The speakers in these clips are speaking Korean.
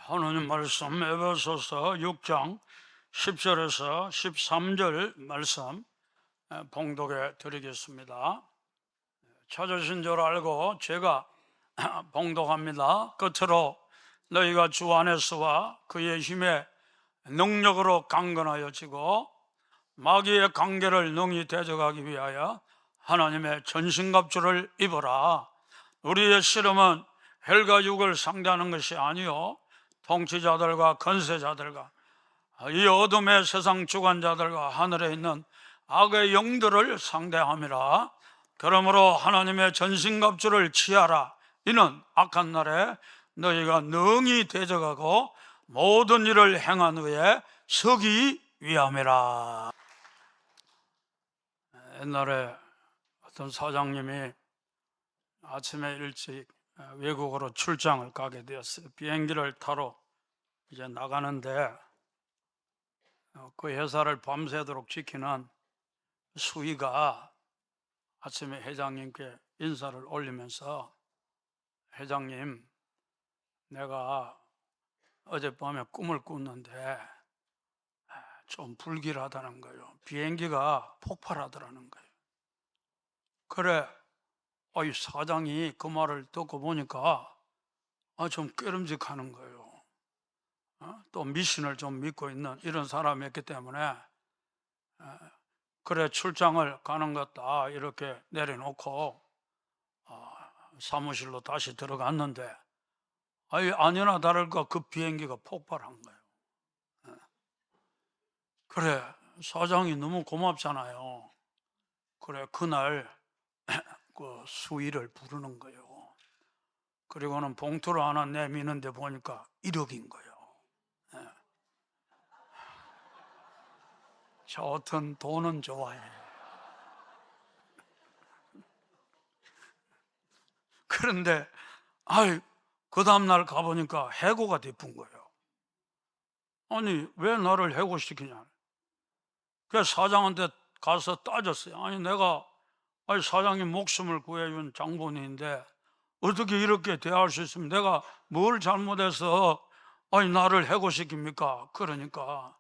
하나님 말씀 에베소서 6장 10절에서 13절 말씀 봉독해 드리겠습니다. 찾으신 줄 알고 제가 봉독합니다. 끝으로 너희가 주 안에서와 그의 힘에 능력으로 강건하여지고 마귀의 관계를 능히 대적하기 위하여 하나님의 전신갑주를 입어라. 우리의 씨름은 혈과 육을 상대하는 것이 아니요 통치자들과 권세자들과 이 어둠의 세상 주관자들과 하늘에 있는 악의 영들을 상대함이라. 그러므로 하나님의 전신갑주를 취하라. 이는 악한 날에 너희가 능히 대적하고 모든 일을 행한 후에 서기 위함이라. 옛날에 어떤 사장님이 아침에 일찍 외국으로 출장을 가게 되었어요. 비행기를 타러 이제 나가는데 그 회사를 밤새도록 지키는 수위가 아침에 회장님께 인사를 올리면서, 회장님, 내가 어젯밤에 꿈을 꿨는데 좀 불길하다는 거예요. 비행기가 폭발하더라는 거예요. 그래, 이 사장이 그 말을 듣고 보니까 좀 꾀름직하는 거예요. 또 미신을 좀 믿고 있는 이런 사람이었기 때문에 그래, 출장을 가는 것다 이렇게 내려놓고 사무실로 다시 들어갔는데 아니나 다를까 그 비행기가 폭발한 거예요. 그래, 사장이 너무 고맙잖아요. 그래, 그날 그 수위를 부르는 거예요. 그리고는 봉투를 하나 내미는데 보니까 1억인 거예요. 저 어떤 돈은 좋아해. 그런데 그 다음날 가보니까 해고가 돼쁜 거예요. 아니, 왜 나를 해고시키냐. 그래서 사장한테 가서 따졌어요. 내가 사장님 목숨을 구해준 장본인인데 어떻게 이렇게 대할 수 있으면 내가 뭘 잘못해서 나를 해고시킵니까? 그러니까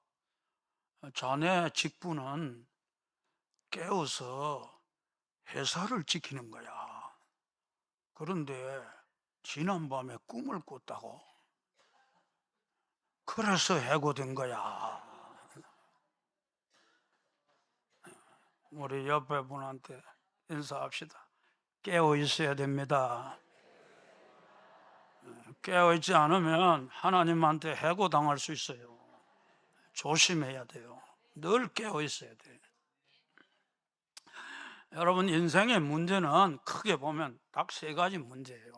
자네 직분은 깨워서 회사를 지키는 거야. 그런데 지난밤에 꿈을 꿨다고. 그래서 해고된 거야. 우리 옆에 분한테 인사합시다. 깨어 있어야 됩니다. 깨어 있지 않으면 하나님한테 해고당할 수 있어요. 조심해야 돼요. 늘 깨어 있어야 돼요. 여러분, 인생의 문제는 크게 보면 딱 세 가지 문제예요.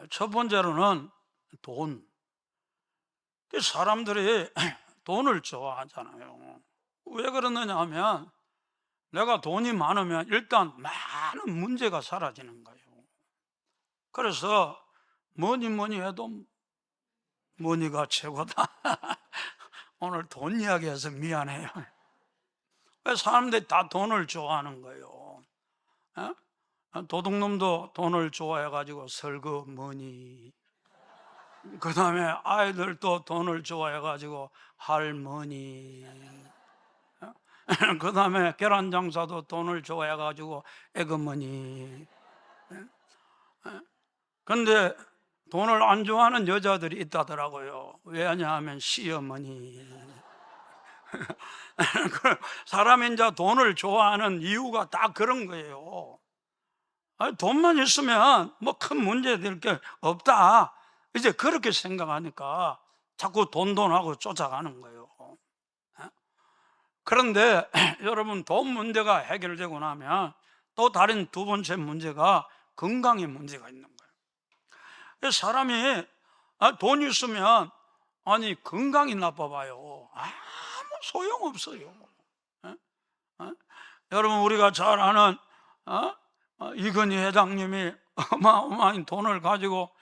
첫 번째로는 돈. 사람들이 돈을 좋아하잖아요. 왜 그러느냐 하면 내가 돈이 많으면 일단 많은 문제가 사라지는 거예요. 그래서 뭐니 해도 머니가 최고다. 오늘 돈 이야기해서 미안해요. 왜 사람들이 다 돈을 좋아하는 거예요? 도둑놈도 돈을 좋아해가지고 설거머니, 그 다음에 아이들도 돈을 좋아해가지고 할머니, 그 다음에 계란장사도 돈을 좋아해가지고 에그머니. 근데 돈을 안 좋아하는 여자들이 있다더라고요. 왜냐하면 시어머니. 사람이 이제 돈을 좋아하는 이유가 다 그런 거예요. 돈만 있으면 뭐 큰 문제 될 게 없다, 이제 그렇게 생각하니까 자꾸 돈하고 쫓아가는 거예요. 그런데 여러분, 돈 문제가 해결되고 나면 또 다른 두 번째 문제가 건강의 문제가 있는 거예요. 사람이 돈이 있으면 건강이 나빠봐요. 아무 소용없어요. 여러분, 우리가 잘 아는 이건희 회장님이 어마어마한 돈을 가지고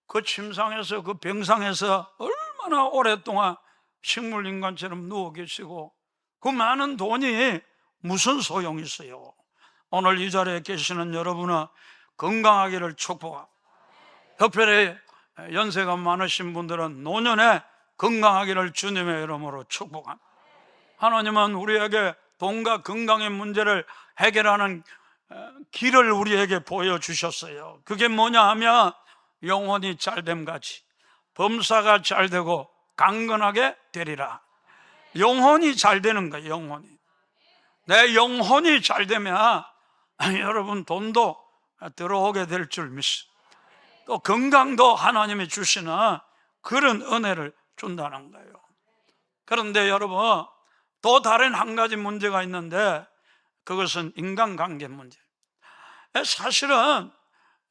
그 침상에서, 그 병상에서 얼마나 오랫동안 식물인간처럼 누워 계시고, 그 많은 돈이 무슨 소용이 있어요? 오늘 이 자리에 계시는 여러분은 건강하기를 축복합니다. 특별히 연세가 많으신 분들은 노년에 건강하기를 주님의 이름으로 축복합니다. 하나님은 우리에게 돈과 건강의 문제를 해결하는 길을 우리에게 보여주셨어요. 그게 뭐냐 하면 영혼이 잘됨같이 범사가 잘되고 강건하게 되리라. 영혼이 잘 되는 거예요. 영혼이. 내 영혼이 잘 되면 여러분 돈도 들어오게 될 줄 믿습니다. 또 건강도 하나님이 주시는 그런 은혜를 준다는 거예요. 그런데 여러분, 또 다른 한 가지 문제가 있는데 그것은 인간관계 문제. 사실은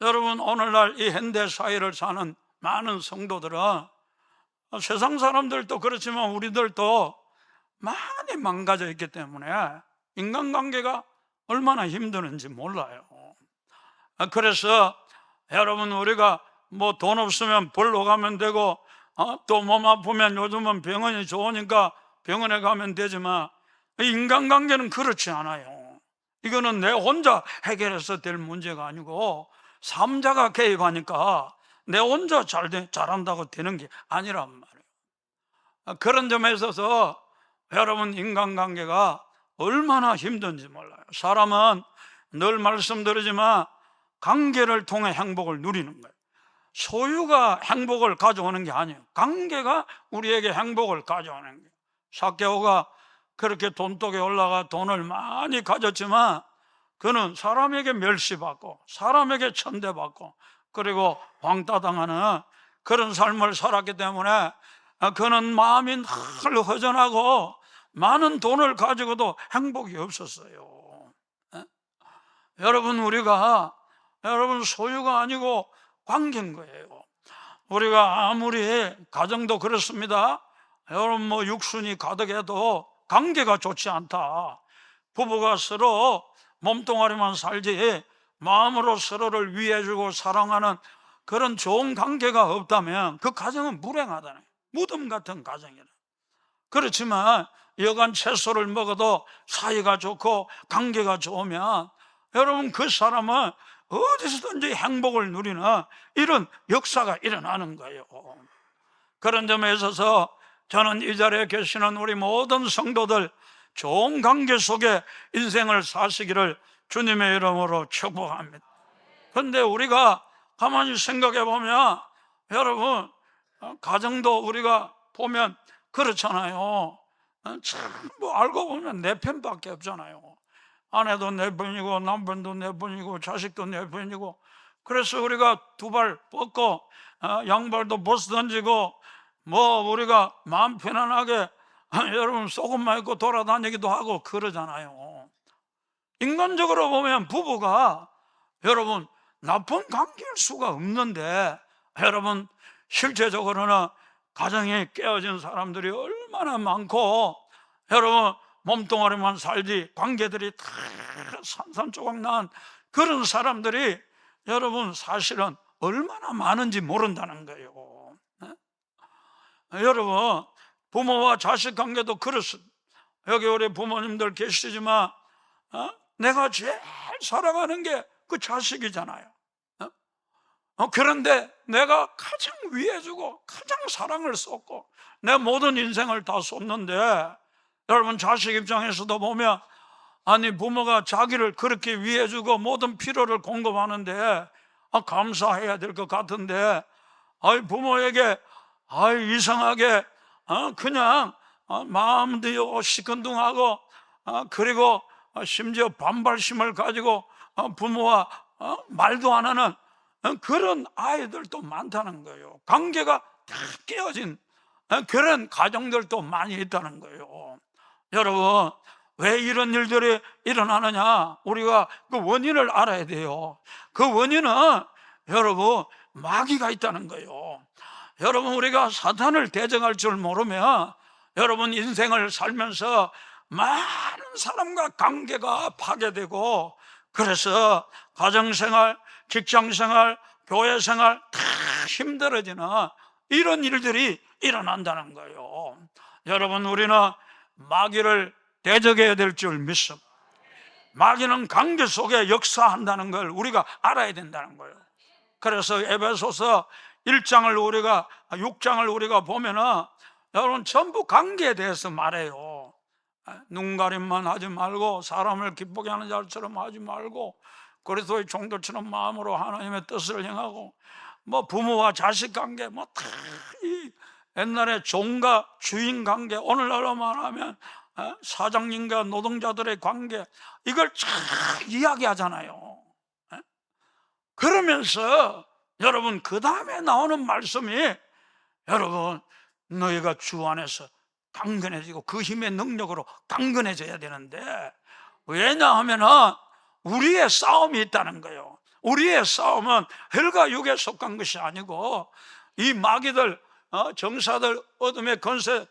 여러분, 오늘날 이 현대 사회를 사는 많은 성도들은 세상 사람들도 그렇지만 우리들도 많이 망가져 있기 때문에 인간관계가 얼마나 힘드는지 몰라요. 그래서 여러분, 우리가 뭐 돈 없으면 벌로 가면 되고 또 몸 아프면 요즘은 병원이 좋으니까 병원에 가면 되지만 인간관계는 그렇지 않아요. 이거는 내 혼자 해결해서 될 문제가 아니고 삼자가 개입하니까 내 혼자 잘한다고 되는 게 아니란 말이에요. 그런 점에 있어서 여러분, 인간관계가 얼마나 힘든지 몰라요. 사람은 늘 말씀드리지만 관계를 통해 행복을 누리는 거예요. 소유가 행복을 가져오는 게 아니에요. 관계가 우리에게 행복을 가져오는 거예요. 삭개오가 그렇게 돈독에 올라가 돈을 많이 가졌지만 그는 사람에게 멸시받고 사람에게 천대받고 그리고 왕따당하는 그런 삶을 살았기 때문에 그는 마음이 늘 허전하고 많은 돈을 가지고도 행복이 없었어요. 여러분, 우리가 소유가 아니고 관계인 거예요. 우리가 아무리 가정도 그렇습니다. 여러분, 뭐 육순이 가득해도 관계가 좋지 않다. 부부가 서로 몸뚱아리만 살지 마음으로 서로를 위해주고 사랑하는 그런 좋은 관계가 없다면 그 가정은 불행하다는 거예요. 무덤 같은 가정이라. 그렇지만 여간 채소를 먹어도 사이가 좋고 관계가 좋으면 여러분, 그 사람은 어디서든지 행복을 누리는 이런 역사가 일어나는 거예요. 그런 점에 있어서 저는 이 자리에 계시는 우리 모든 성도들 좋은 관계 속에 인생을 사시기를 주님의 이름으로 축복합니다. 그런데 우리가 가만히 생각해 보면 여러분, 가정도 우리가 보면 그렇잖아요. 참 뭐 알고 보면 내 편밖에 없잖아요. 아내도 내 편이고 남편도 내 편이고 자식도 내 편이고. 그래서 우리가 두 발 뻗고 양발도 벗어 던지고 뭐 우리가 마음 편안하게 여러분 속옷만 입고 돌아다니기도 하고 그러잖아요. 인간적으로 보면 부부가 여러분 나쁜 관계일 수가 없는데 여러분 실제적으로는 가정이 깨어진 사람들이 얼마나 많고 여러분 몸뚱아리만 살지 관계들이 다 산산조각 난 그런 사람들이 여러분 사실은 얼마나 많은지 모른다는 거예요. 여러분, 부모와 자식 관계도 그렇습니다. 여기 우리 부모님들 계시지만 내가 제일 사랑하는 게 그 자식이잖아요. 그런데 내가 가장 위해주고 가장 사랑을 쏟고 내 모든 인생을 다 쏟는데 여러분, 자식 입장에서도 보면 아니 부모가 자기를 그렇게 위해주고 모든 필요를 공급하는데 감사해야 될 것 같은데 부모에게 이상하게 그냥 마음도 시큰둥하고 그리고 심지어 반발심을 가지고 부모와 말도 안 하는 그런 아이들도 많다는 거예요. 관계가 다 깨어진 그런 가정들도 많이 있다는 거예요. 여러분, 왜 이런 일들이 일어나느냐? 우리가 그 원인을 알아야 돼요. 그 원인은 여러분 마귀가 있다는 거예요. 여러분, 우리가 사탄을 대적할 줄 모르면 여러분 인생을 살면서 많은 사람과 관계가 파괴되고 그래서 가정생활, 직장생활, 교회생활 다 힘들어지는 이런 일들이 일어난다는 거예요. 여러분, 우리는 마귀를 대적해야 될 줄 믿습니다. 마귀는 관계 속에 역사한다는 걸 우리가 알아야 된다는 거예요. 그래서 에베소서 1장을 6장을 우리가 보면은 여러분 전부 관계에 대해서 말해요. 눈가림만 하지 말고 사람을 기쁘게 하는 자처럼 하지 말고 그리스도의 종들처럼 마음으로 하나님의 뜻을 행하고 뭐 부모와 자식 관계 뭐 다 이 옛날에 종과 주인 관계, 오늘날로 말하면 사장님과 노동자들의 관계, 이걸 쫙 이야기하잖아요. 그러면서 여러분 그 다음에 나오는 말씀이 여러분 너희가 주 안에서 강건해지고 그 힘의 능력으로 강건해져야 되는데, 왜냐하면은 우리의 싸움이 있다는 거예요. 우리의 싸움은 혈과 육에 속한 것이 아니고 이 마귀들, 정사들, 어둠의 권세,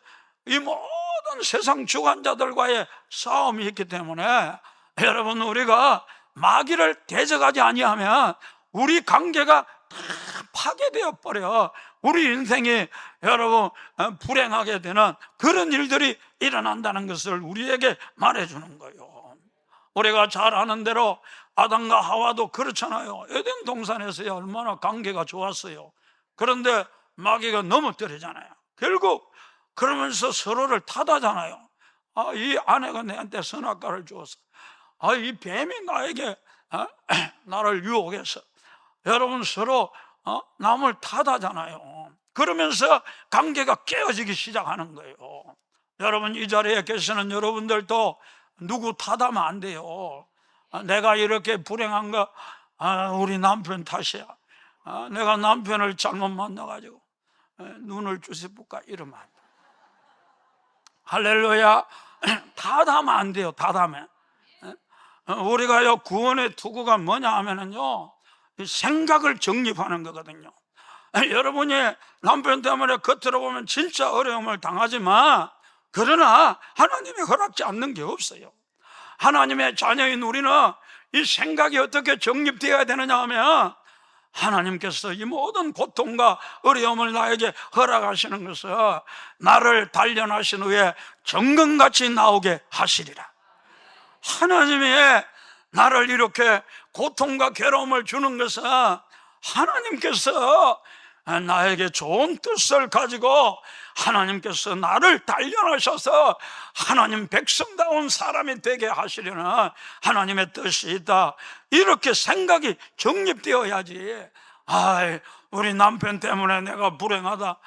이 모든 세상 주관자들과의 싸움이 있기 때문에 여러분 우리가 마귀를 대적하지 아니하면 우리 관계가 다 파괴되어 버려. 우리 인생이 여러분 불행하게 되는 그런 일들이 일어난다는 것을 우리에게 말해주는 거예요. 우리가 잘 아는 대로 아담과 하와도 그렇잖아요. 에덴 동산에서 얼마나 관계가 좋았어요. 그런데 마귀가 넘어뜨리잖아요. 결국 그러면서 서로를 탓하잖아요. 이 아내가 내한테 선악과를 주었어. 이 뱀이 나에게 나를 유혹해서. 여러분 서로 남을 탓하잖아요. 그러면서 관계가 깨어지기 시작하는 거예요. 여러분 이 자리에 계시는 여러분들도 누구 탓하면 안 돼요. 내가 이렇게 불행한 거 우리 남편 탓이야. 내가 남편을 잘못 만나가지고 눈을 주워볼까 이러면 안 돼. 할렐루야. 탓하면 안 돼요. 탓하면. 우리가요 구원의 투구가 뭐냐 하면은요 생각을 정립하는 거거든요. 여러분이 남편 때문에 겉으로 보면 진짜 어려움을 당하지만 그러나 하나님이 허락지 않는 게 없어요. 하나님의 자녀인 우리는 이 생각이 어떻게 정립되어야 되느냐 하면 하나님께서 이 모든 고통과 어려움을 나에게 허락하시는 것은 나를 단련하신 후에 정금같이 나오게 하시리라. 하나님이 나를 이렇게 고통과 괴로움을 주는 것은 하나님께서 나에게 좋은 뜻을 가지고 하나님께서 나를 단련하셔서 하나님 백성다운 사람이 되게 하시려는 하나님의 뜻이 있다. 이렇게 생각이 정립되어야지. 우리 남편 때문에 내가 불행하다.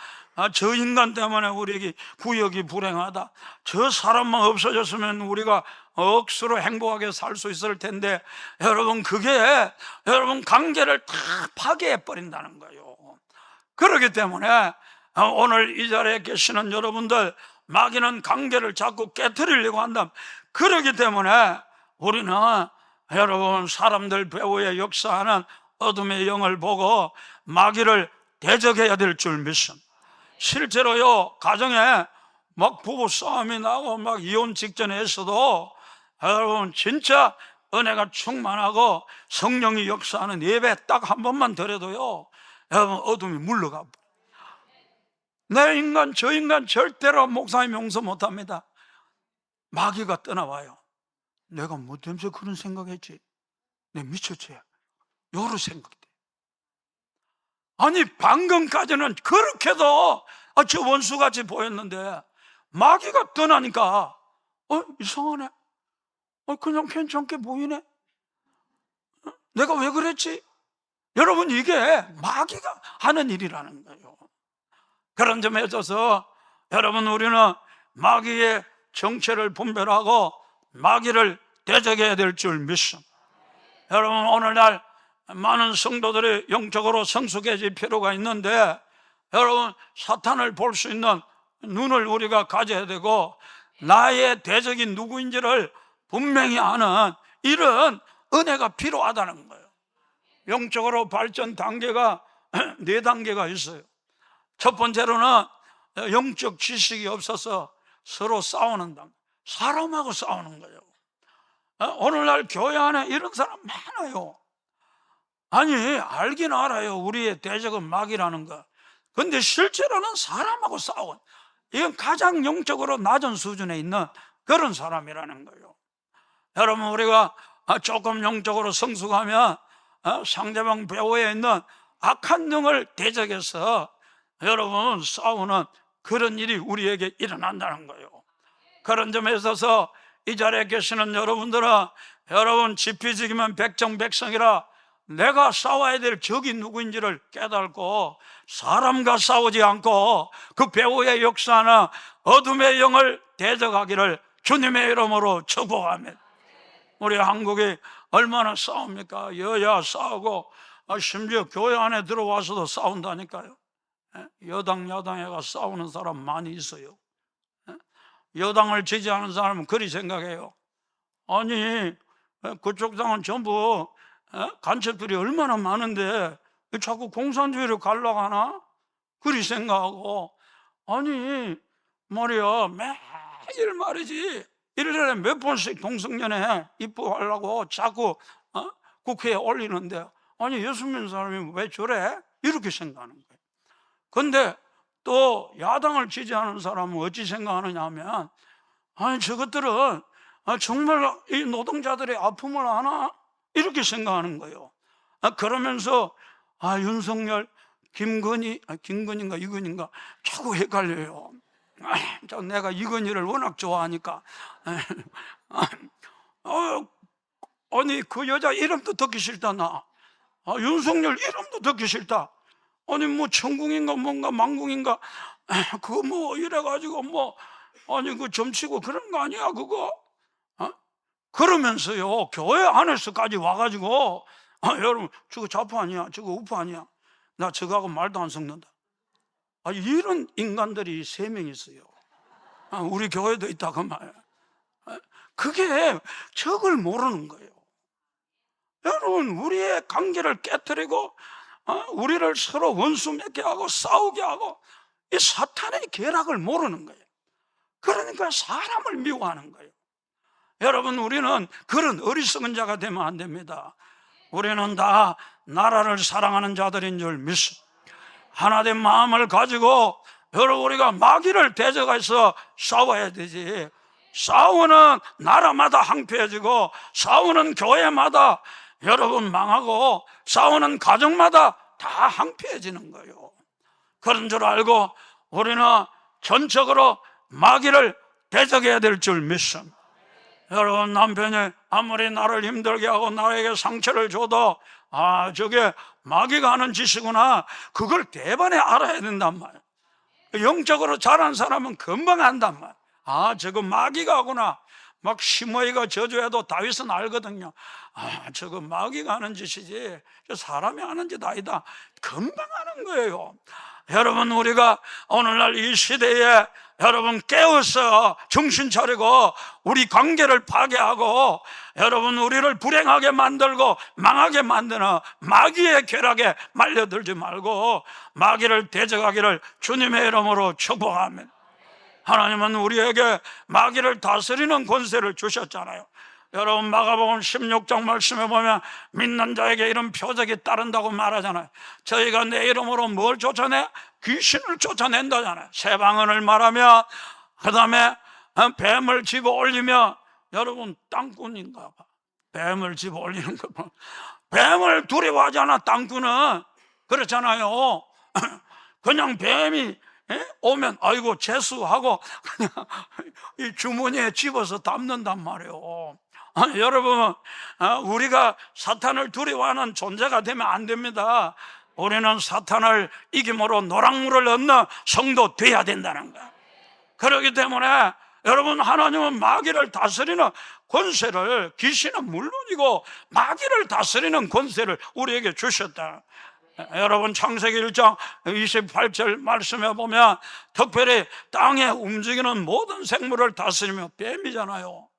저 인간 때문에 우리 구역이 불행하다. 저 사람만 없어졌으면 우리가 억수로 행복하게 살 수 있을 텐데, 여러분 그게 여러분 관계를 다 파괴해 버린다는 거예요. 그렇기 때문에 오늘 이 자리에 계시는 여러분들, 마귀는 관계를 자꾸 깨트리려고 한다. 그렇기 때문에 우리는 여러분 사람들 배후에 역사하는 어둠의 영을 보고 마귀를 대적해야 될 줄 믿습니다. 실제로요 가정에 막 부부 싸움이 나고 막 이혼 직전에 있어도 여러분 진짜 은혜가 충만하고 성령이 역사하는 예배 딱 한 번만 드려도요 여러분 어둠이 물러가. 내 인간 저 인간 절대로 목사님 용서 못합니다. 마귀가 떠나와요. 내가 뭐 때문에 그런 생각했지? 내가 미쳤지? 여러 생각이 돼. 아니 방금까지는 그렇게도 저 원수같이 보였는데 마귀가 떠나니까 이상하네. 그냥 괜찮게 보이네. 내가 왜 그랬지? 여러분 이게 마귀가 하는 일이라는 거예요. 그런 점에 있어서 여러분 우리는 마귀의 정체를 분별하고 마귀를 대적해야 될 줄 믿습니다. 여러분 오늘날 많은 성도들이 영적으로 성숙해질 필요가 있는데 여러분 사탄을 볼 수 있는 눈을 우리가 가져야 되고 나의 대적이 누구인지를 분명히 아는 이런 은혜가 필요하다는 거예요. 영적으로 발전 단계가 4단계가 있어요. 첫 번째로는 영적 지식이 없어서 서로 싸우는 단계, 사람하고 싸우는 거예요. 오늘날 교회 안에 이런 사람 많아요. 아니 알긴 알아요 우리의 대적은 마귀라는 거. 근데 실제로는 사람하고 싸운, 이건 가장 영적으로 낮은 수준에 있는 그런 사람이라는 거예요. 여러분 우리가 조금 영적으로 성숙하면 상대방 배후에 있는 악한 영을 대적해서 여러분 싸우는 그런 일이 우리에게 일어난다는 거예요. 그런 점에 있어서 이 자리에 계시는 여러분들은 여러분 지피지기면 백정백성이라 내가 싸워야 될 적이 누구인지를 깨닫고 사람과 싸우지 않고 그 배후에 역사하는 어둠의 영을 대적하기를 주님의 이름으로 축복합니다. 우리 한국이 얼마나 싸웁니까? 여야 싸우고 심지어 교회 안에 들어와서도 싸운다니까요. 여당 야당에가 싸우는 사람 많이 있어요. 여당을 지지하는 사람은 그리 생각해요. 아니 그쪽 당은 전부 간첩들이 얼마나 많은데 자꾸 공산주의로 가려고 하나? 그리 생각하고, 아니 말이야 매일 말이지 1년에 몇 번씩 동성연애 입법하려고 자꾸 국회에 올리는데, 아니 예수 믿는 사람이 왜 저래? 이렇게 생각하는 거예요. 근데 또 야당을 지지하는 사람은 어찌 생각하느냐 하면, 아니 저것들은 정말 이 노동자들의 아픔을 아나? 이렇게 생각하는 거예요. 그러면서 윤석열, 김건희인가 이건희인가 자꾸 헷갈려요. 내가 이건희를 워낙 좋아하니까. 아니 그 여자 이름도 듣기 싫다. 나 윤석열 이름도 듣기 싫다. 아니 뭐 천궁인가 뭔가 망궁인가 그거 뭐 이래가지고 뭐 아니 그 점치고 그런 거 아니야 그거? 그러면서요 교회 안에서까지 와가지고 여러분 저거 좌파 아니야, 저거 우파 아니야, 나 저거하고 말도 안 섞는다. 이런 인간들이 3명 있어요. 우리 교회도 있다 그 말. 그게 적을 모르는 거예요. 여러분 우리의 관계를 깨뜨리고 우리를 서로 원수 맺게 하고 싸우게 하고 이 사탄의 계략을 모르는 거예요. 그러니까 사람을 미워하는 거예요. 여러분 우리는 그런 어리석은 자가 되면 안 됩니다. 우리는 다 나라를 사랑하는 자들인 줄 믿습니다. 하나된 마음을 가지고 여러분 우리가 마귀를 대적해서 싸워야 되지. 싸우는 나라마다 황폐해지고 싸우는 교회마다 여러분 망하고 싸우는 가정마다 다 황폐해지는 거예요. 그런 줄 알고 우리는 전적으로 마귀를 대적해야 될 줄 믿습니다. 여러분 남편이 아무리 나를 힘들게 하고 나에게 상처를 줘도 저게 마귀가 하는 짓이구나, 그걸 대번에 알아야 된단 말이에요. 영적으로 잘한 사람은 금방 안단 말이에요. 저거 마귀가 하구나. 막 시므이가 저주해도 다윗은 알거든요. 저거 마귀가 하는 짓이지 저 사람이 하는 짓 아니다. 금방 하는 거예요. 여러분 우리가 오늘날 이 시대에 여러분 깨어서 정신 차리고 우리 관계를 파괴하고 여러분 우리를 불행하게 만들고 망하게 만드는 마귀의 쾌락에 말려들지 말고 마귀를 대적하기를 주님의 이름으로 축복합니다. 하나님은 우리에게 마귀를 다스리는 권세를 주셨잖아요. 여러분 마가복음 16장 말씀에 보면 믿는 자에게 이런 표적이 따른다고 말하잖아요. 저희가 내 이름으로 뭘 쫓아내? 귀신을 쫓아낸다잖아요. 새 방언을 말하며 그 다음에 뱀을 집어 올리며, 여러분 땅꾼인가 봐. 뱀을 집어 올리는 거 봐. 뱀을 두려워하잖아. 땅꾼은 그렇잖아요. 그냥 뱀이 오면 아이고 재수하고 그냥 이 주머니에 집어서 담는단 말이에요. 여러분 우리가 사탄을 두려워하는 존재가 되면 안 됩니다. 우리는 사탄을 이김으로 노랑물을 얻는 성도 돼야 된다는 거예요. 그렇기 때문에 여러분 하나님은 마귀를 다스리는 권세를, 귀신은 물론이고 마귀를 다스리는 권세를 우리에게 주셨다. 여러분 창세기 1장 28절 말씀에 보면 특별히 땅에 움직이는 모든 생물을 다스리며 뱀이잖아요.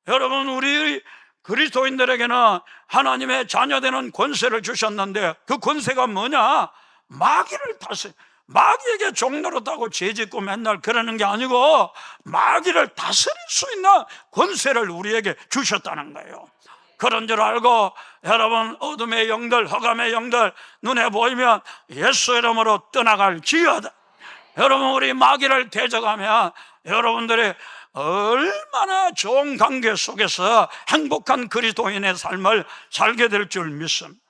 여러분 우리 그리스도인들에게는 하나님의 자녀되는 권세를 주셨는데 그 권세가 뭐냐? 마귀를 다스려. 마귀에게 종노릇하고 죄짓고 맨날 그러는 게 아니고 마귀를 다스릴 수 있는 권세를 우리에게 주셨다는 거예요. 그런 줄 알고 여러분 어둠의 영들, 흑암의 영들 눈에 보이면 예수 이름으로 떠나갈지어다. 여러분 우리 마귀를 대적하면 여러분들이 얼마나 좋은 관계 속에서 행복한 그리스도인의 삶을 살게 될 줄 믿습니다.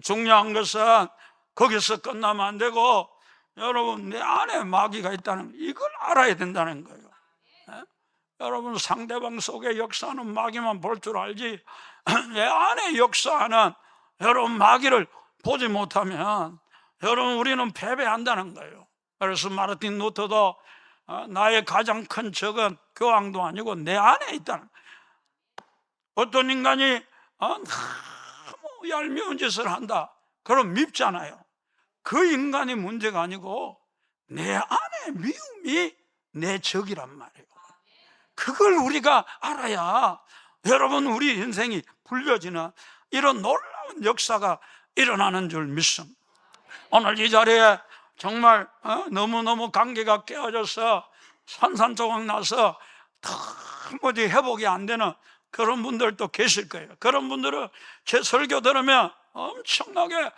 중요한 것은 거기서 끝나면 안 되고, 여러분 내 안에 마귀가 있다는 이걸 알아야 된다는 거예요. 여러분 상대방 속에 역사하는 마귀만 볼 줄 알지 내 안에 역사하는 여러분 마귀를 보지 못하면 여러분 우리는 패배한다는 거예요. 그래서 마르틴 루터도 나의 가장 큰 적은 교황도 아니고 내 안에 있다는 거예요. 어떤 인간이 너무 얄미운 짓을 한다, 그럼 밉잖아요. 그 인간이 문제가 아니고 내 안에 미움이 내 적이란 말이에요. 그걸 우리가 알아야 여러분 우리 인생이 불려지는 이런 놀라운 역사가 일어나는 줄 믿습니다. 오늘 이 자리에 정말 너무너무 관계가 깨어져서 산산조각 나서 도무지 회복이 안 되는 그런 분들도 계실 거예요. 그런 분들은 제 설교 들으면 엄청나게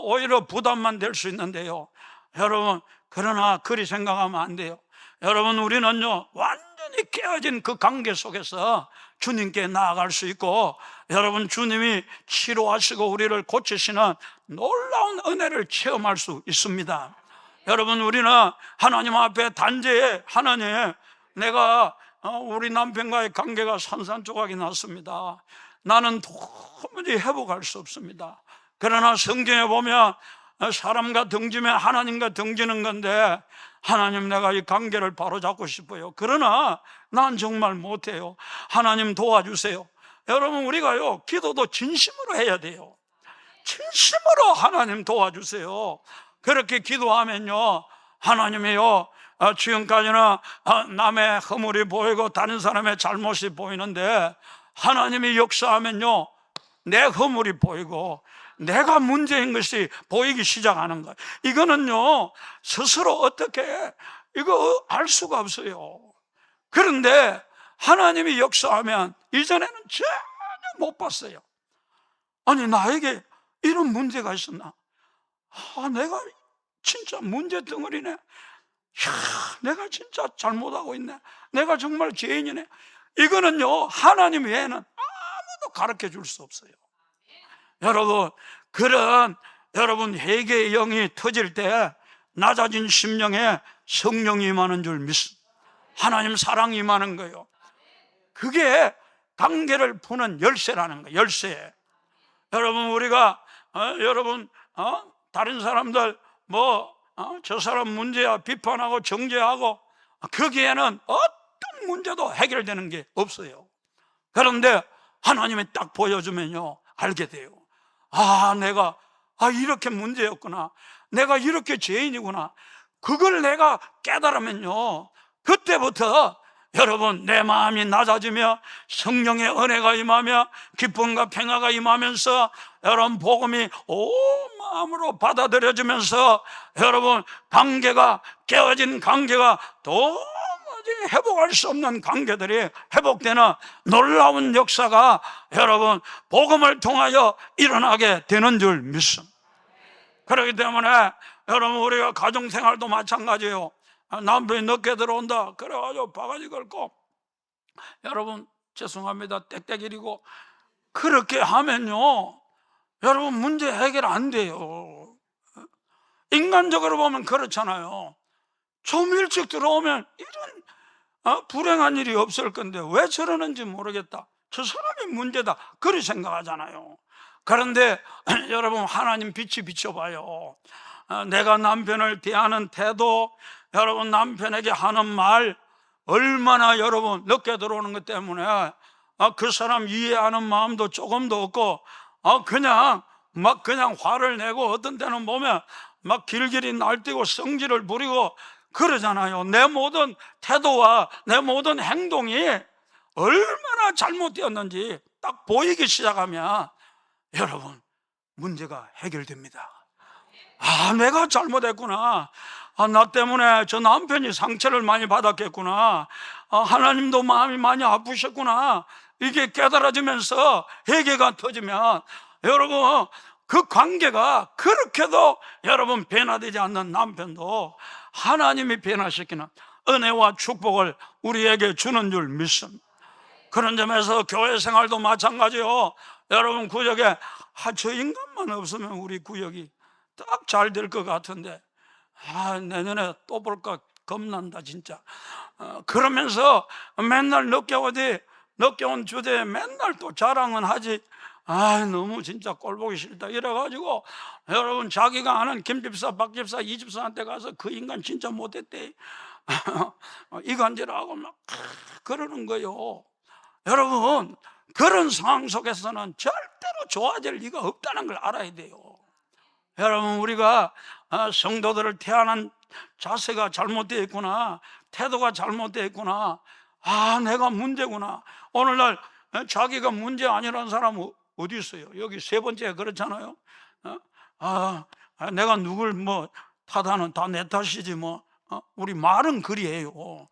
오히려 부담만 될 수 있는데요, 여러분 그러나 그리 생각하면 안 돼요. 여러분 우리는요 완전히 깨어진 그 관계 속에서 주님께 나아갈 수 있고, 여러분 주님이 치료하시고 우리를 고치시는 놀라운 은혜를 체험할 수 있습니다. 여러분 우리는 하나님 앞에 단죄에, 하나님 내가 우리 남편과의 관계가 산산조각이 났습니다. 나는 도무지 회복할 수 없습니다. 그러나 성경에 보면 사람과 등지면 하나님과 등지는 건데, 하나님 내가 이 관계를 바로잡고 싶어요. 그러나 난 정말 못해요. 하나님 도와주세요. 여러분 우리가요 기도도 진심으로 해야 돼요. 진심으로 하나님 도와주세요. 그렇게 기도하면요 하나님이요 지금까지는 남의 허물이 보이고 다른 사람의 잘못이 보이는데, 하나님이 역사하면요 내 허물이 보이고 내가 문제인 것이 보이기 시작하는 거예요. 이거는요 스스로 어떻게 이거 알 수가 없어요. 그런데 하나님이 역사하면 이전에는 전혀 못 봤어요. 아니 나에게 이런 문제가 있었나? 내가 진짜 문제 덩어리네. 내가 진짜 잘못하고 있네. 내가 정말 죄인이네. 이거는요 하나님 외에는 아무도 가르쳐 줄 수 없어요. 여러분 그런 여러분 회개의 영이 터질 때 낮아진 심령에 성령이 임하는 줄 믿습니다. 하나님 사랑이 임하는 거예요. 그게 관계를 푸는 열쇠라는 거예요. 열쇠. 여러분 우리가 여러분 다른 사람들 저 사람 문제야 비판하고 정죄하고 거기에는 어떤 문제도 해결되는 게 없어요. 그런데 하나님이 딱 보여주면요 알게 돼요. 내가 이렇게 문제였구나, 내가 이렇게 죄인이구나. 그걸 내가 깨달으면요 그때부터 여러분 내 마음이 낮아지며 성령의 은혜가 임하며 기쁨과 평화가 임하면서 여러분 복음이 온 마음으로 받아들여지면서 여러분 관계가 깨어진 관계가 도무지 회복할 수 없는 관계들이 회복되는 놀라운 역사가 여러분 복음을 통하여 일어나게 되는 줄 믿습니다. 그렇기 때문에 여러분 우리가 가정생활도 마찬가지예요. 남편이 늦게 들어온다 그래가지고 바가지 걸고 여러분 죄송합니다 땡땡이리고 그렇게 하면요 여러분 문제 해결 안 돼요. 인간적으로 보면 그렇잖아요. 좀 일찍 들어오면 이런 불행한 일이 없을 건데 왜 저러는지 모르겠다, 저 사람이 문제다, 그렇게 생각하잖아요. 그런데 여러분 하나님 빛이 비춰봐요. 내가 남편을 대하는 태도, 여러분 남편에게 하는 말 얼마나 여러분 늦게 들어오는 것 때문에 그 사람 이해하는 마음도 조금도 없고 그냥 화를 내고 어떤 때는 보면 막 길길이 날뛰고 성질을 부리고 그러잖아요. 내 모든 태도와 내 모든 행동이 얼마나 잘못되었는지 딱 보이기 시작하면 여러분 문제가 해결됩니다. 내가 잘못했구나, 나 때문에 저 남편이 상처를 많이 받았겠구나, 하나님도 마음이 많이 아프셨구나, 이게 깨달아지면서 회개가 터지면 여러분 그 관계가 그렇게도 여러분 변화되지 않는 남편도 하나님이 변화시키는 은혜와 축복을 우리에게 주는 줄 믿습니다. 그런 점에서 교회 생활도 마찬가지요. 여러분 구역에 저 인간만 없으면 우리 구역이 딱 잘 될 것 같은데 내년에 또 볼까 겁난다 진짜. 그러면서 맨날 늦게 온 주제에 맨날 또 자랑은 하지. 너무 진짜 꼴보기 싫다 이래가지고 여러분 자기가 아는 김집사, 박집사, 이집사한테 가서 그 인간 진짜 못했대 이간질하고 막 그러는 거요. 여러분 그런 상황 속에서는 절대로 좋아질 리가 없다는 걸 알아야 돼요. 여러분 우리가 성도들을 태어난 자세가 잘못되어 있구나, 태도가 잘못되어 있구나, 내가 문제구나. 오늘날 자기가 문제 아니라는 사람은 어디 있어요? 여기 세 번째 그렇잖아요. 내가 누굴 뭐 탓하는 다 내 탓이지 뭐. 우리 말은 그리해요.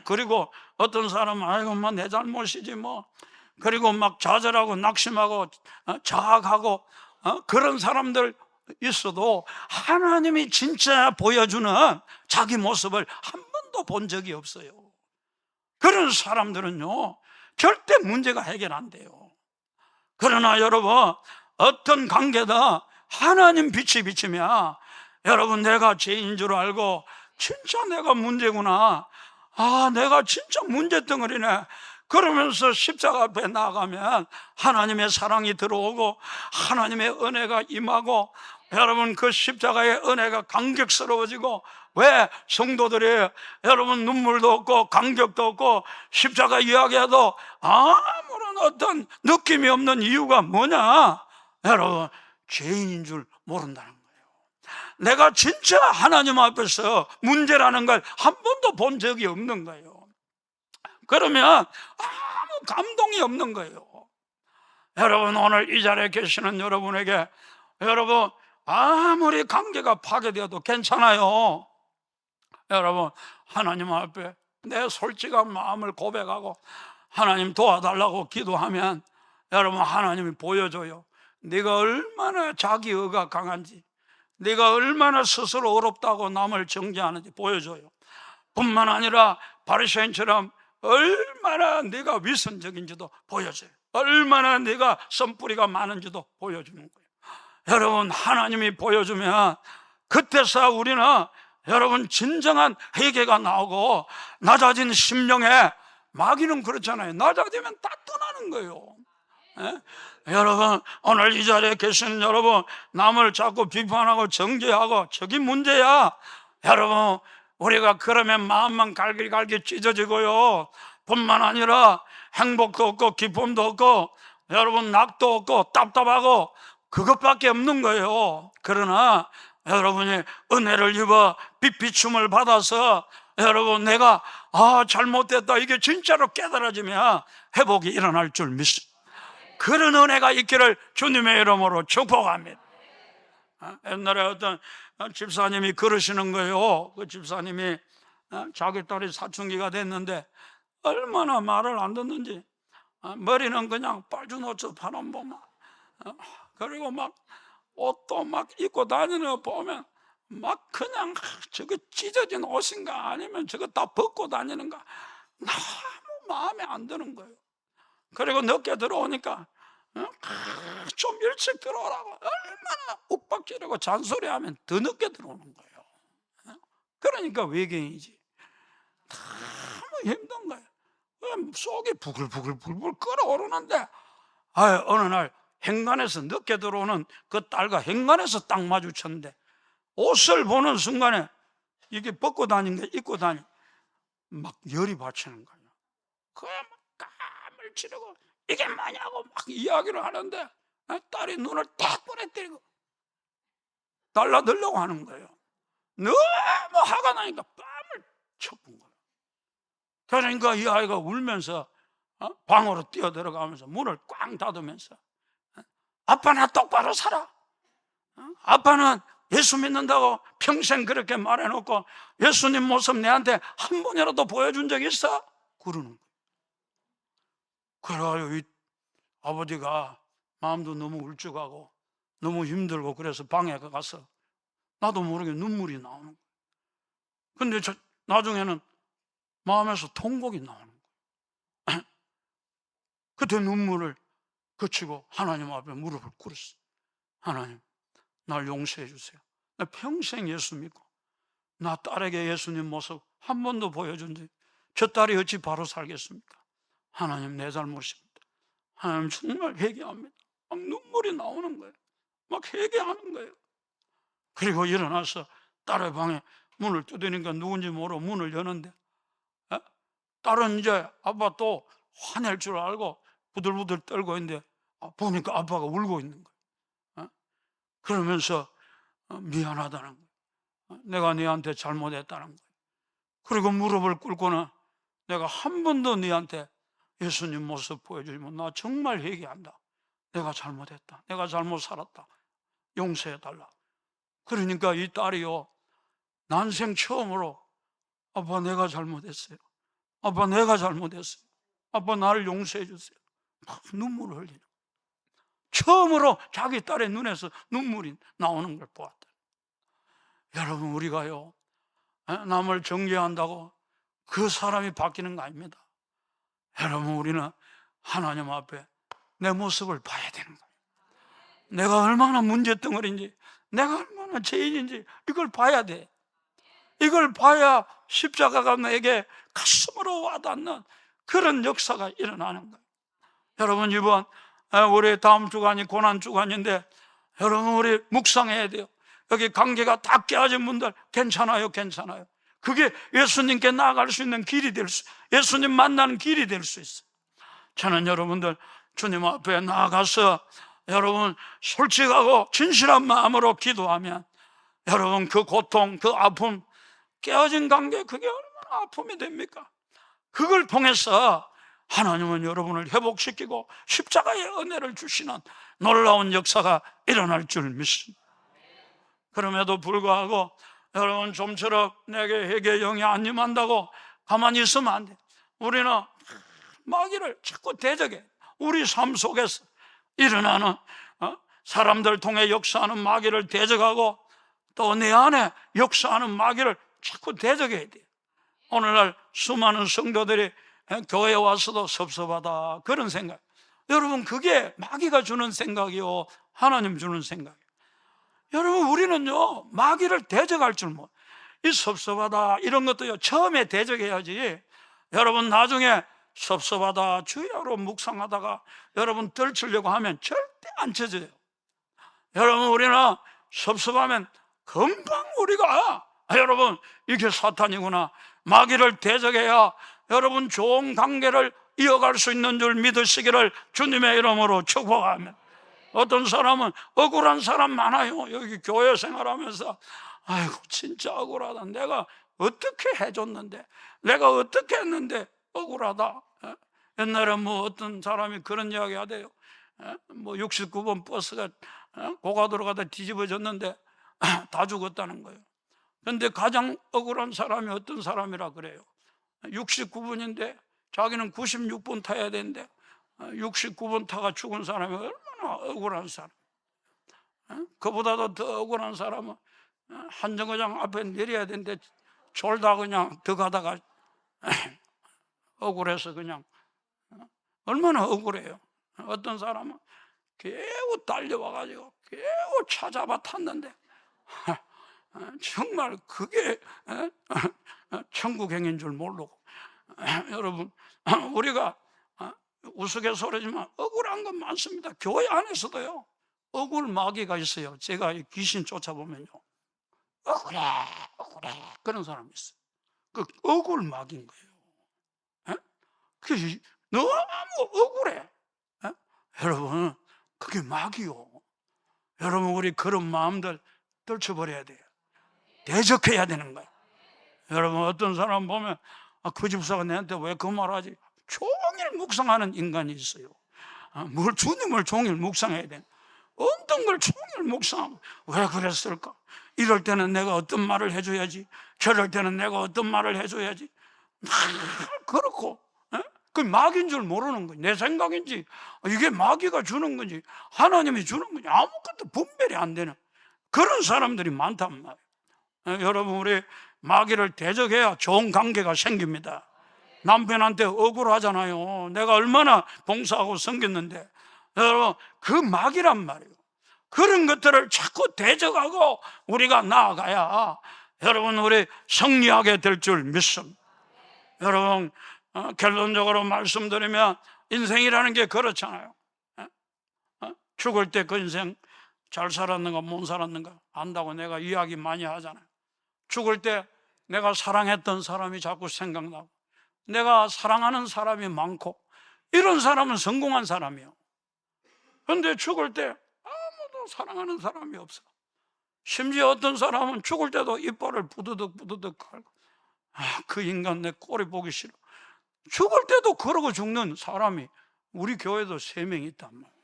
그리고 어떤 사람은 아이고 뭐 내 잘못이지 뭐. 그리고 막 좌절하고 낙심하고 자학하고 그런 사람들 있어도 하나님이 진짜 보여주는 자기 모습을 한 번도 본 적이 없어요. 그런 사람들은요 절대 문제가 해결 안 돼요. 그러나 여러분 어떤 관계다 하나님 빛이 비치면 여러분 내가 죄인 줄 알고 진짜 내가 문제구나, 내가 진짜 문제덩어리네 그러면서 십자가 앞에 나가면 하나님의 사랑이 들어오고 하나님의 은혜가 임하고 여러분 그 십자가의 은혜가 감격스러워지고, 왜 성도들이 여러분 눈물도 없고 감격도 없고 십자가 이야기해도 아무런 어떤 느낌이 없는 이유가 뭐냐? 여러분 죄인인 줄 모른다는 거예요. 내가 진짜 하나님 앞에서 문제라는 걸 한 번도 본 적이 없는 거예요. 그러면 아무 감동이 없는 거예요. 여러분 오늘 이 자리에 계시는 여러분에게 여러분 아무리 관계가 파괴되어도 괜찮아요. 여러분 하나님 앞에 내 솔직한 마음을 고백하고 하나님 도와달라고 기도하면 여러분 하나님이 보여줘요. 네가 얼마나 자기의가 강한지, 네가 얼마나 스스로 어렵다고 남을 정죄하는지 보여줘요. 뿐만 아니라 바리새인처럼 얼마나 네가 위선적인지도 보여줘요. 얼마나 네가 선뿌리가 많은지도 보여주는 거예요. 여러분 하나님이 보여주면 그때서 우리는 여러분 진정한 회개가 나오고 낮아진 심령에, 마귀는 그렇잖아요. 낮아지면 다 떠나는 거예요. 여러분 오늘 이 자리에 계시는 여러분 남을 자꾸 비판하고 정죄하고 저기 문제야. 여러분 우리가 그러면 마음만 갈길갈길 찢어지고요, 뿐만 아니라 행복도 없고 기쁨도 없고 여러분 낙도 없고 답답하고 그것밖에 없는 거예요. 그러나 여러분이 은혜를 입어 빛비춤을 받아서 여러분 내가 잘못됐다 이게 진짜로 깨달아지면 회복이 일어날 줄 믿습니다. 그런 은혜가 있기를 주님의 이름으로 축복합니다. 옛날에 어떤 집사님이 그러시는 거예요. 그 집사님이 자기 딸이 사춘기가 됐는데 얼마나 말을 안 듣는지, 머리는 그냥 빨주노초 파란보마, 그리고 막 옷도 막 입고 다니는 거 보면 막 그냥 저거 찢어진 옷인가 아니면 저거 다 벗고 다니는가 너무 마음에 안 드는 거예요. 그리고 늦게 들어오니까 좀 일찍 들어오라고 얼마나 욱박지르고 잔소리하면 더 늦게 들어오는 거예요. 그러니까 외계인이지. 너무 힘든 거예요. 속이 부글부글 끓어오르는데 어느 날 행간에서 늦게 들어오는 그 딸과 행간에서 딱 마주쳤는데 옷을 보는 순간에 이게 벗고 다닌 게 입고 다니 막 열이 받치는 거예요. 그야 막 깜을 치르고 이게 뭐냐고 막 이야기를 하는데 딸이 눈을 딱 보내뜨리고 달라들려고 하는 거예요. 너무 화가 나니까 뺨을 쳐본 거예요. 그러니까 이 아이가 울면서 방으로 뛰어들어가면서 문을 꽝 닫으면서 아빠 나 똑바로 살아. 아빠는 예수 믿는다고 평생 그렇게 말해놓고 예수님 모습 내한테 한 번이라도 보여준 적 있어? 그러는 거예요. 그래요. 이 아버지가 마음도 너무 울적하고 너무 힘들고 그래서 방에 가서 나도 모르게 눈물이 나오는 거예요. 근데 나중에는 마음에서 통곡이 나오는 거예요. 그때 눈물을 그치고 하나님 앞에 무릎을 꿇었어요. 하나님, 날 용서해 주세요. 나 평생 예수 믿고 나 딸에게 예수님 모습 한 번도 보여준 적, 저 딸이 어찌 바로 살겠습니까? 하나님, 내 잘못입니다. 하나님, 정말 회개합니다. 막 눈물이 나오는 거예요. 막 회개하는 거예요. 그리고 일어나서 딸의 방에 문을 두드리니까 누군지 모르고 문을 여는데, 딸은 이제 아빠 또 화낼 줄 알고 부들부들 떨고 있는데, 보니까 아빠가 울고 있는 거예요. 그러면서 미안하다는 거예요. 내가 너한테 잘못했다는 거예요. 그리고 무릎을 꿇고는 내가 한 번도 너한테 예수님 모습 보여주면 나 정말 회개한다. 내가 잘못했다. 내가 잘못 살았다. 용서해달라. 그러니까 이 딸이요, 난생 처음으로 아빠 내가 잘못했어요. 아빠 내가 잘못했어요. 아빠 나를 용서해 주세요. 막 눈물을 흘리는 거예요. 처음으로 자기 딸의 눈에서 눈물이 나오는 걸 보았다. 여러분, 우리가요, 남을 정죄한다고 그 사람이 바뀌는 거 아닙니다. 여러분, 우리는 하나님 앞에 내 모습을 봐야 되는 거예요. 내가 얼마나 문제덩어리인지, 내가 얼마나 죄인인지 이걸 봐야 돼. 이걸 봐야 십자가가 내게 가슴으로 와닿는 그런 역사가 일어나는 거예요. 여러분, 이번 우리 다음 주간이 고난주간인데 여러분, 우리 묵상해야 돼요. 여기 관계가 다 깨어진 분들 괜찮아요, 괜찮아요. 그게 예수님께 나아갈 수 있는 길이 될 수, 예수님 만나는 길이 될 수 있어요. 저는 여러분들 주님 앞에 나아가서 여러분 솔직하고 진실한 마음으로 기도하면 여러분 그 고통, 그 아픔, 깨어진 관계, 그게 얼마나 아픔이 됩니까? 그걸 통해서 하나님은 여러분을 회복시키고 십자가의 은혜를 주시는 놀라운 역사가 일어날 줄 믿습니다. 그럼에도 불구하고 여러분 좀처럼 내게 회개의 영이 안 임한다고 가만히 있으면 안 돼. 우리는 마귀를 자꾸 대적해. 우리 삶 속에서 일어나는 사람들 통해 역사하는 마귀를 대적하고 또 내 안에 역사하는 마귀를 자꾸 대적해야 돼요. 오늘날 수많은 성도들이 교회에 와서도 섭섭하다 그런 생각. 여러분, 그게 마귀가 주는 생각이요, 하나님 주는 생각이에요. 여러분, 우리는요 마귀를 대적할 줄 몰라요. 이 섭섭하다 이런 것도요 처음에 대적해야지. 여러분, 나중에 섭섭하다 주야로 묵상하다가 여러분 떨치려고 하면 절대 안 쳐져요. 여러분, 우리는 섭섭하면 금방 우리가 여러분 이게 사탄이구나, 마귀를 대적해야 여러분 좋은 관계를 이어갈 수 있는 줄 믿으시기를 주님의 이름으로 축복합니다. 어떤 사람은 억울한 사람 많아요. 여기 교회 생활하면서 아이고 진짜 억울하다. 내가 어떻게 해줬는데, 내가 어떻게 했는데 억울하다. 옛날에 뭐 어떤 사람이 그런 이야기 하대요. 뭐 69번 버스가 고가도로 가다 뒤집어졌는데 다 죽었다는 거예요. 그런데 가장 억울한 사람이 어떤 사람이라 그래요. 69번인데 자기는 96번 타야 되는데 69번 타가 죽은 사람이 얼마나 억울한 사람. 그보다도 더 억울한 사람은 한 정거장 앞에 내려야 되는데 졸다 그냥 더 가다가 억울해서 그냥, 얼마나 억울해요. 어떤 사람은 겨우 달려와가지고 겨우 찾아봐 탔는데 정말 그게 천국행인 줄 모르고. 여러분, 우리가 우스갯소리지만 억울한 건 많습니다. 교회 안에서도요 억울 마귀가 있어요. 제가 귀신 쫓아보면요 억울해 그런 사람이 있어요. 그 억울 마귀인 거예요. 그 너무 억울해. 여러분, 그게 마귀요. 여러분, 우리 그런 마음들 떨쳐버려야 돼요. 대적해야 되는 거예요. 여러분, 어떤 사람 보면 그 집사가 내한테 왜 그 말하지? 종일 묵상하는 인간이 있어요. 뭘 주님을 종일 묵상해야 돼. 어떤 걸 종일 묵상하면 왜 그랬을까? 이럴 때는 내가 어떤 말을 해줘야지, 저럴 때는 내가 어떤 말을 해줘야지. 그렇고 그 마귀인 줄 모르는 거지. 내 생각인지 이게 마귀가 주는 건지 하나님이 주는 건지 아무것도 분별이 안 되는 그런 사람들이 많단 말이에요. 여러분, 우리 마귀를 대적해야 좋은 관계가 생깁니다. 남편한테 억울하잖아요. 내가 얼마나 봉사하고 섬겼는데. 여러분, 그 마귀란 말이에요. 그런 것들을 자꾸 대적하고 우리가 나아가야 여러분 우리 승리하게 될 줄 믿습니다. 여러분 결론적으로 말씀드리면 인생이라는 게 그렇잖아요. 죽을 때 그 인생 잘 살았는가 못 살았는가 안다고 내가 이야기 많이 하잖아요. 죽을 때 내가 사랑했던 사람이 자꾸 생각나고 내가 사랑하는 사람이 많고 이런 사람은 성공한 사람이에요. 그런데 죽을 때 아무도 사랑하는 사람이 없어. 심지어 어떤 사람은 죽을 때도 이빨을 부드덕 갈고 그 인간 내 꼴이 보기 싫어. 죽을 때도 그러고 죽는 사람이 우리 교회도 3명 있단 말이에요.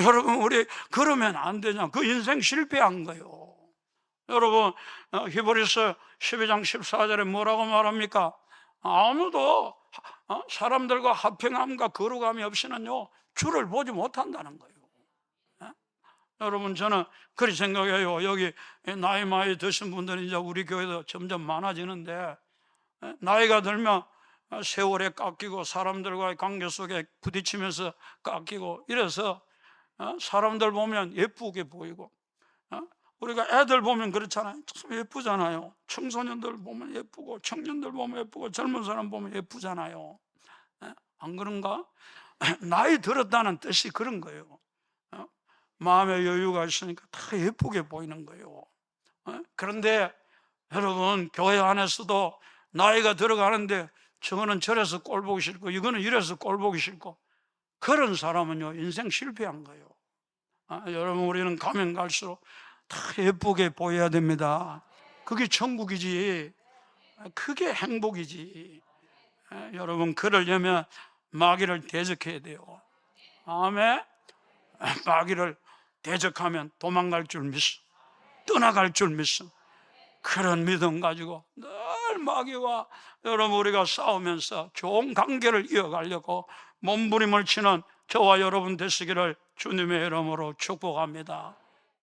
여러분 우리 그러면 안 되냐. 그 인생 실패한 거예요. 여러분 히브리서 12장 14절에 뭐라고 말합니까? 아무도 사람들과 화평함과 거룩함이 없이는요 주를 보지 못한다는 거예요. 여러분 저는 그렇게 생각해요. 여기 나이 많이 드신 분들이 이제 우리 교회도 점점 많아지는데 나이가 들면 세월에 깎이고 사람들과의 관계 속에 부딪히면서 깎이고 이래서 사람들 보면 예쁘게 보이고 우리가 애들 보면 그렇잖아요. 참 예쁘잖아요. 청소년들 보면 예쁘고 청년들 보면 예쁘고 젊은 사람 보면 예쁘잖아요. 안 그런가? 나이 들었다는 뜻이 그런 거예요. 마음의 여유가 있으니까 다 예쁘게 보이는 거예요. 그런데 여러분 교회 안에서도 나이가 들어가는데 저거는 저래서 꼴 보기 싫고 이거는 이래서 꼴 보기 싫고 그런 사람은요 인생 실패한 거예요. 여러분 우리는 가면 갈수록 다 예쁘게 보여야 됩니다. 그게 천국이지, 그게 행복이지. 여러분 그러려면 마귀를 대적해야 돼요. 아멘. 마귀를 대적하면 도망갈 줄 믿음, 떠나갈 줄 믿음. 그런 믿음 가지고 늘 마귀와 여러분 우리가 싸우면서 좋은 관계를 이어가려고 몸부림을 치는 저와 여러분 되시기를 주님의 이름으로 축복합니다.